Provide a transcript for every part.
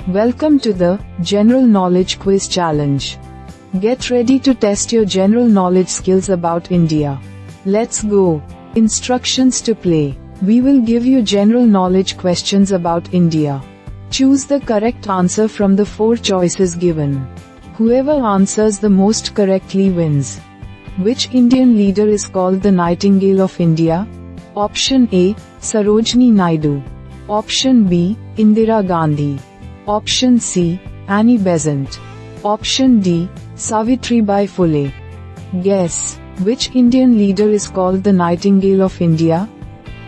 Welcome to the General Knowledge Quiz Challenge. Get ready to test your general knowledge skills about India. Let's go. Instructions to play. We will give you general knowledge questions about India. Choose the correct answer from the 4 choices given. Whoever answers the most correctly wins. Which Indian leader is called the Nightingale of India? Option A, Sarojini Naidu. Option B, Indira Gandhi. Option C, Annie Besant. Option D, Savitribai Phule. Guess. Which Indian leader is called the Nightingale of India?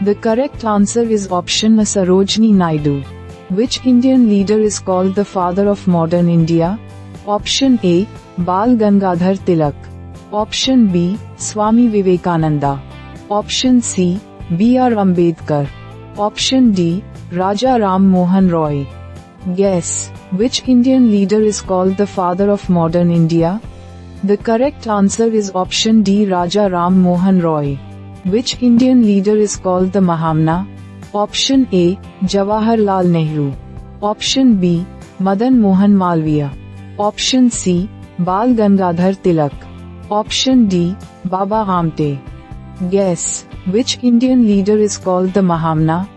The correct answer is option A, Sarojini Naidu. Which Indian leader is called the father of modern India? Option A, Bal Gangadhar Tilak. Option B, Swami Vivekananda. Option C, B.R. Ambedkar. Option D, Raja Ram Mohan Roy. Guess. Which Indian leader is called the father of modern India? The correct answer is option D, Raja Ram Mohan Roy. Which Indian leader is called the Mahamna? Option A, Jawaharlal Nehru. Option B, Madan Mohan Malviya. Option C, Bal Gangadhar Tilak. Option D, Baba Amte. Guess. Which Indian leader is called the Mahamna?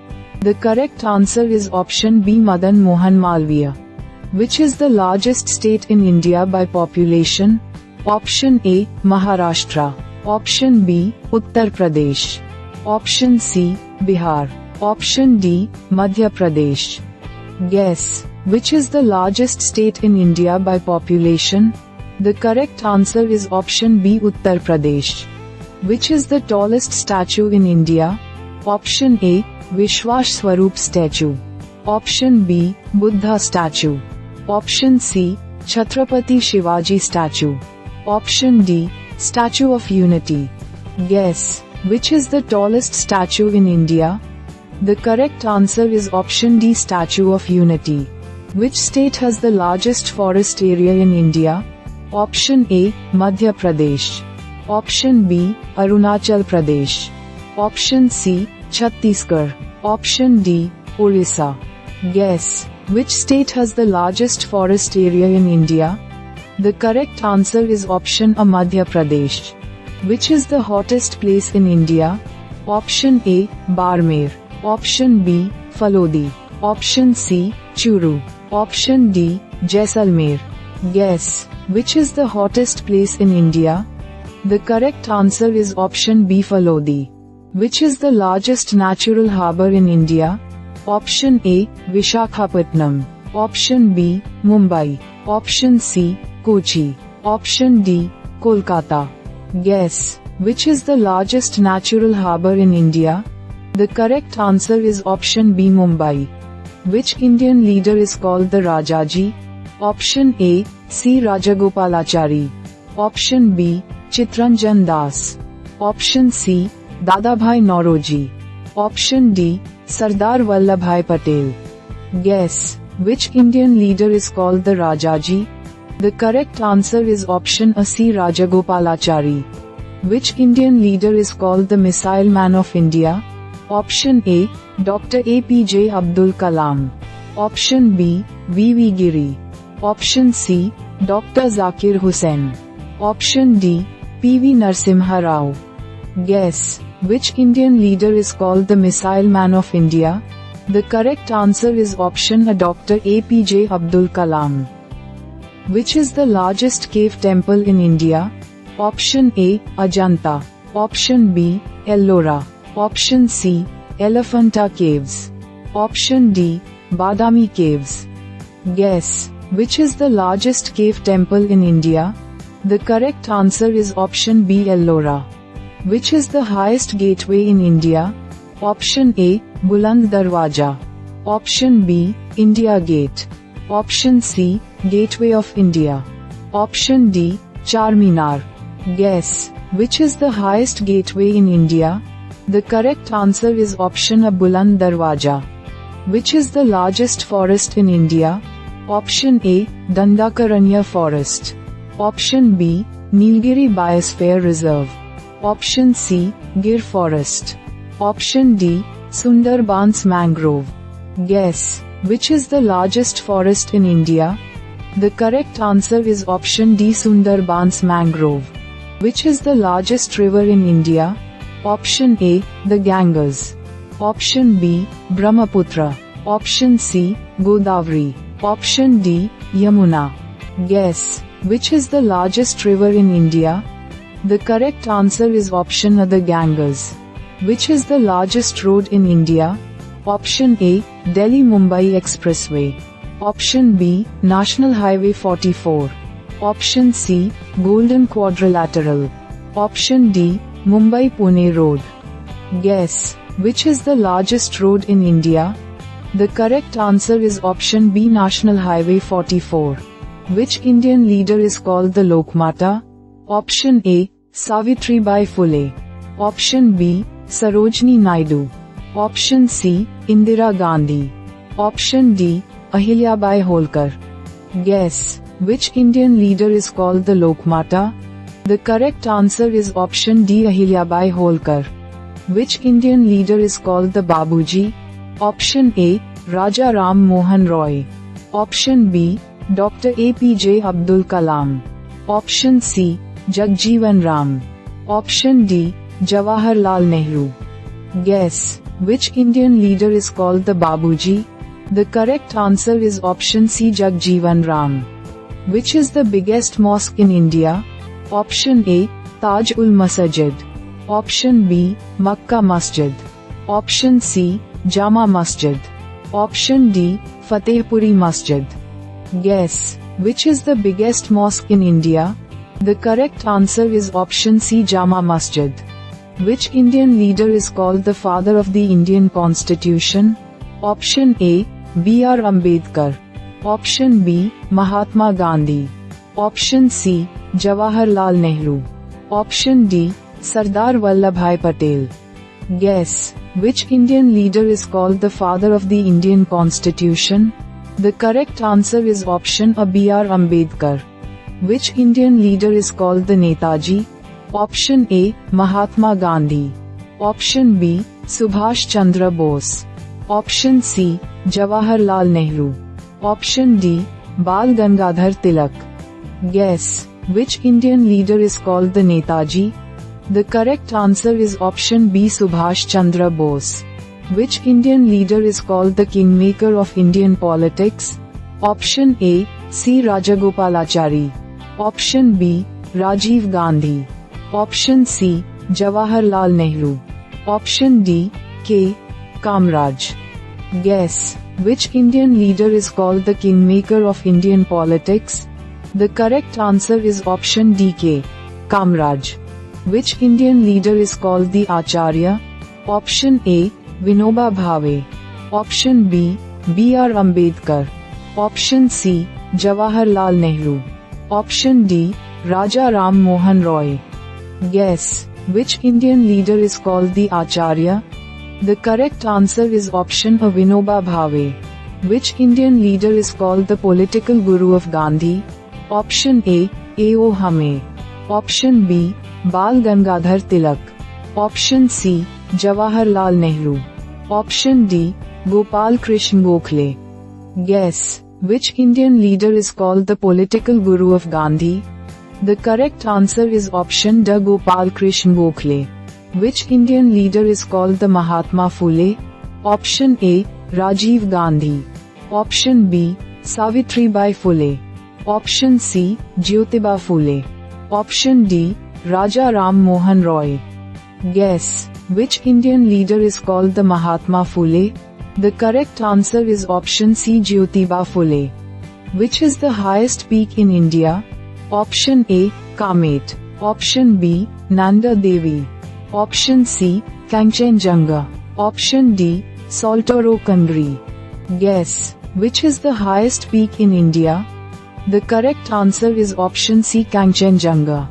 The correct answer is option B, Madan Mohan Malviya. Which is the largest state in India by population? Option A, Maharashtra. Option B, Uttar Pradesh. Option C, Bihar. Option D, Madhya Pradesh. Guess. Which is the largest state in India by population? The correct answer is option B, Uttar Pradesh. Which is the tallest statue in India? Option A, Vishwas Swarup statue. Option B, Buddha statue. Option C, Chhatrapati Shivaji statue. Option D, Statue of Unity. Guess. Which is the tallest statue in India? The correct answer is option D, Statue of Unity. Which state has the largest forest area in India? Option A, Madhya Pradesh. Option B, Arunachal Pradesh. Option C, Chhattisgarh. Option D, Orissa. Guess. Which state has the largest forest area in India? The correct answer is option A, Madhya Pradesh. Which is the hottest place in India? Option A, Barmer. Option B, Falodi. Option C, Churu. Option D, Jaisalmer. Guess. Which is the hottest place in India? The correct answer is option B, Falodi. Which is the largest natural harbour in India? Option A, Vishakhapatnam. Option B, Mumbai. Option C, Kochi. Option D, Kolkata. Guess. Which is the largest natural harbour in India? The correct answer is option B, Mumbai. Which Indian leader is called the Rajaji? Option A, C. Rajagopalachari. Option B, Chitranjan Das. Option C, Dadabhai Nauroji. Option D, Sardar Vallabhbhai Patel. Guess. Which Indian leader is called the Rajaji? The correct answer is option A, C. Rajagopalachari. Which Indian leader is called the Missile Man of India? Option A, Dr. APJ Abdul Kalam. Option B, V.V. Giri. Option C, Dr. Zakir Hussain. Option D, P.V. Narasimha Rao. Guess. Which Indian leader is called the Missile Man of India? The correct answer is option A, Dr. APJ Abdul Kalam. Which is the largest cave temple in India? Option A, Ajanta. Option B, Ellora. Option C, Elephanta Caves. Option D, Badami Caves. Guess. Which is the largest cave temple in India? The correct answer is option B, Ellora. Which is the highest gateway in India? Option A, Buland Darwaja. Option B, India Gate. Option C, Gateway of India. Option D, Charminar. Guess. Which is the highest gateway in India? The correct answer is option A, Buland Darwaja. Which is the largest forest in India? Option A, Dandakaranya Forest. Option B, Nilgiri Biosphere Reserve. Option C, Gir Forest. Option D, Sundarbans Mangrove. Guess. Which is the largest forest in India? The correct answer is option D, Sundarbans mangrove. Which is the largest river in India? Option A, the Ganges. Option B, Brahmaputra. Option C, Godavari. Option D, Yamuna. Guess. Which is the largest river in India? The correct answer is option A, the Ganges. Which is the largest road in India? Option A, Delhi-Mumbai Expressway. Option B, National Highway 44. Option C, Golden Quadrilateral. Option D, Mumbai-Pune Road. Guess. Which is the largest road in India? The correct answer is option B, National Highway 44. Which Indian leader is called the Lokmata? Option A, Savitribai Phule. Option B, Sarojini Naidu. Option C, Indira Gandhi. Option D, Ahilyabai Holkar. Guess. Which Indian leader is called the Lokmata? The correct answer is option D, Ahilyabai Holkar. Which Indian leader is called the Babuji? Option A, Raja Ram Mohan Roy. Option B, Dr. APJ Abdul Kalam. Option C, Jagjeevan Ram. Option D, Jawaharlal Nehru. Guess. Which Indian leader is called the Babuji? The correct answer is option C, Jagjeevan Ram. Which is the biggest mosque in India? Option A, Taj ul Masjid. Option B, Makkah Masjid. Option C, Jama Masjid. Option D, Fatehpuri Masjid. Guess. Which is the biggest mosque in India? The correct answer is option C, Jama Masjid. Which Indian leader is called the father of the Indian Constitution? Option A, B.R. Ambedkar. Option B, Mahatma Gandhi. Option C, Jawaharlal Nehru. Option D, Sardar Vallabhbhai Patel. Guess. Which Indian leader is called the father of the Indian Constitution? The correct answer is option A, B.R. Ambedkar. Which Indian leader is called the Netaji? Option A, Mahatma Gandhi. Option B, Subhash Chandra Bose. Option C, Jawaharlal Nehru. Option D, Bal Gangadhar Tilak. Guess. Which Indian leader is called the Netaji? The correct answer is option B, Subhash Chandra Bose. Which Indian leader is called the kingmaker of Indian politics? Option A, C. Rajagopalachari. Option B, Rajiv Gandhi. Option C, Jawaharlal Nehru. Option D, K. Kamraj. Guess. Which Indian leader is called the kingmaker of Indian politics? The correct answer is option D, K. Kamraj. Which Indian leader is called the Acharya? Option A, Vinoba Bhave. Option B, B.R. Ambedkar. Option C, Jawaharlal Nehru. Option D, Raja Ram Mohan Roy. Guess. Which Indian leader is called the Acharya? The correct answer is option A, Vinoba Bhave. Which Indian leader is called the political guru of Gandhi? Option A, A.O. Hame. Option B, Bal Gangadhar Tilak. Option C, Jawaharlal Nehru. Option D, Gopal Krishna Gokhale. Guess. Which Indian leader is called the political guru of Gandhi? The correct answer is option D, Gopal Krishna Gokhale. Which Indian leader is called the Mahatma Phule? Option A, Rajiv Gandhi. Option B, Savitribai Phule. Option C, Jyotiba Phule. Option D, Raja Ram Mohan Roy. Guess. Which Indian leader is called the Mahatma Phule? The correct answer is option C, Jyotiba Phule. Which is the highest peak in India? Option A, Kamet. Option B, Nanda Devi. Option C, Kanchenjunga. Option D, Saltoro Kangri. Guess. Which is the highest peak in India? The correct answer is option C, Kanchenjunga.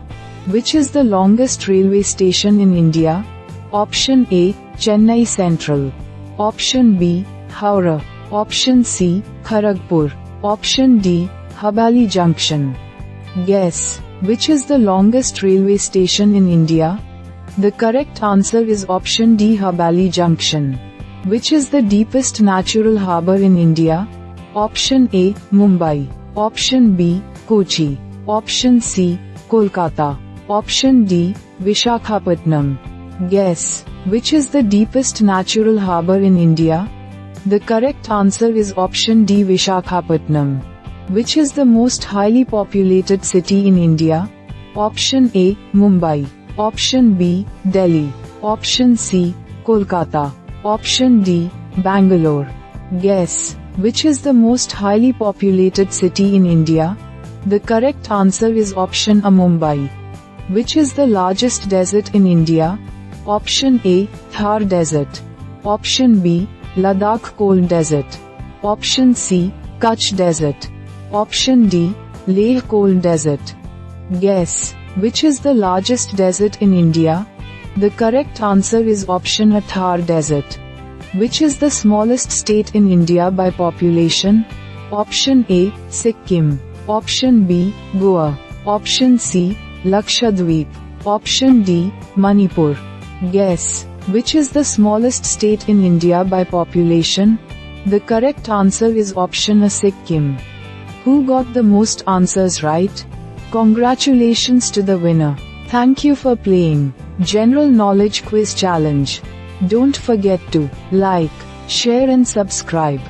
Which is the longest railway station in India? Option A, Chennai Central. Option B, Howrah. Option C, Kharagpur. Option D, Habali Junction. Guess. Which is the longest railway station in India? The correct answer is option D, Habali Junction. Which is the deepest natural harbor in India? Option A, Mumbai. Option B, Kochi. Option C, Kolkata. Option D, Vishakhapatnam. Guess. Which is the deepest natural harbor in India? The correct answer is option D, Vishakhapatnam. Which is the most highly populated city in India? Option A, Mumbai. Option B, Delhi. Option C, Kolkata. Option D, Bangalore. Guess. Which is the most highly populated city in India? The correct answer is option A, Mumbai. Which is the largest desert in India? Option A, Thar Desert. Option B, Ladakh Cold Desert. Option C, Kutch Desert. Option D, Leh Cold Desert. Guess. Which is the largest desert in India? The correct answer is option A, Thar Desert. Which is the smallest state in India by population? Option A, Sikkim. Option B, Goa. Option C, Lakshadweep. Option D, Manipur. Guess. Which is the smallest state in India by population? The correct answer is option A, Sikkim. Who got the most answers right? Congratulations to the winner. Thank you for playing General Knowledge Quiz Challenge. Don't forget to like, share and subscribe.